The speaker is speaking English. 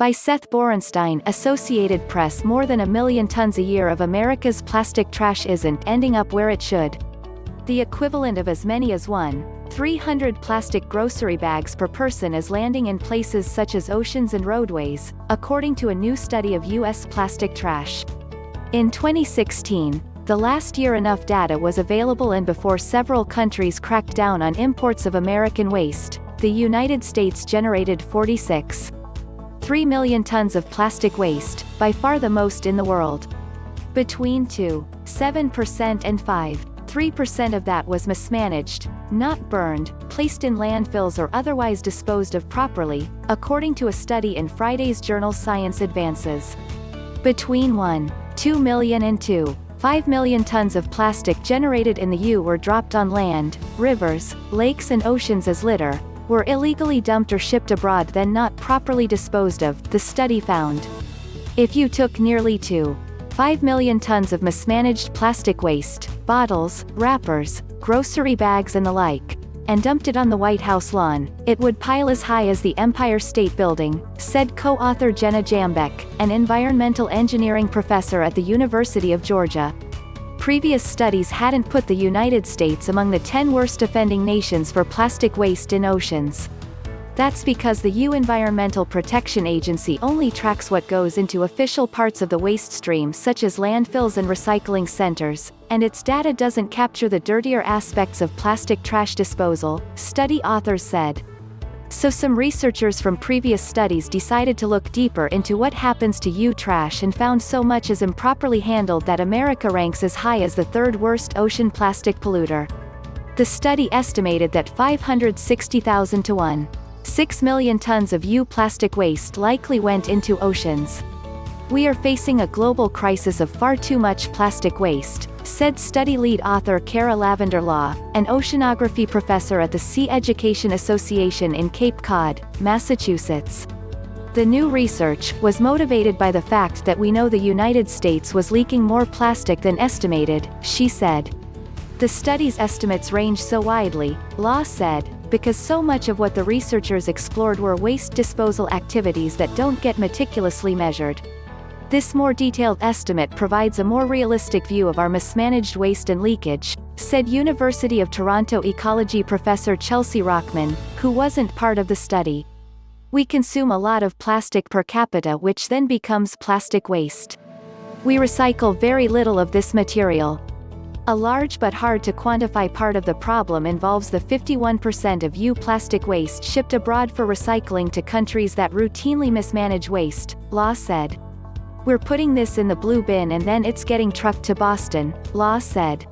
By Seth Borenstein, Associated Press. More than 1 million tons a year of America's plastic trash isn't ending up where it should. The equivalent of as many as 1,300 plastic grocery bags per person is landing in places such as oceans and roadways, according to a new study of U.S. plastic trash. In 2016, the last year enough data was available and before several countries cracked down on imports of American waste, the United States generated 46.3 million tons of plastic waste, by far the most in the world. Between 2.7% and 5.3% of that was mismanaged, not burned, placed in landfills or otherwise disposed of properly, according to a study in Friday's journal Science Advances. Between 1.2 million and 2.5 million tons of plastic generated in the U.S. were dropped on land, rivers, lakes and oceans as litter, were illegally dumped or shipped abroad then not properly disposed of, the study found. If you took nearly 2.5 million tons of mismanaged plastic waste, bottles, wrappers, grocery bags and the like, and dumped it on the White House lawn, it would pile as high as the Empire State Building, said co-author Jenna Jambeck, an environmental engineering professor at the University of Georgia. Previous studies hadn't put the United States among the 10 worst offending nations for plastic waste in oceans. That's because the U.S. Environmental Protection Agency only tracks what goes into official parts of the waste stream such as landfills and recycling centers, and its data doesn't capture the dirtier aspects of plastic trash disposal, study authors said. So some researchers from previous studies decided to look deeper into what happens to U trash and found so much is improperly handled that America ranks as high as the third worst ocean plastic polluter. The study estimated that 560,000 to 1.6 million tons of U plastic waste likely went into oceans. We are facing a global crisis of far too much plastic waste, said study lead author Kara Lavender Law, an oceanography professor at the Sea Education Association in Cape Cod, Massachusetts. The new research was motivated by the fact that we know the United States was leaking more plastic than estimated, she said. The study's estimates range so widely, Law said, because so much of what the researchers explored were waste disposal activities that don't get meticulously measured. This more detailed estimate provides a more realistic view of our mismanaged waste and leakage, said University of Toronto ecology professor Chelsea Rochman, who wasn't part of the study. We consume a lot of plastic per capita which then becomes plastic waste. We recycle very little of this material. A large but hard to quantify part of the problem involves the 51% of U plastic waste shipped abroad for recycling to countries that routinely mismanage waste, Law said. We're putting this in the blue bin and then it's getting trucked to Boston, Law said.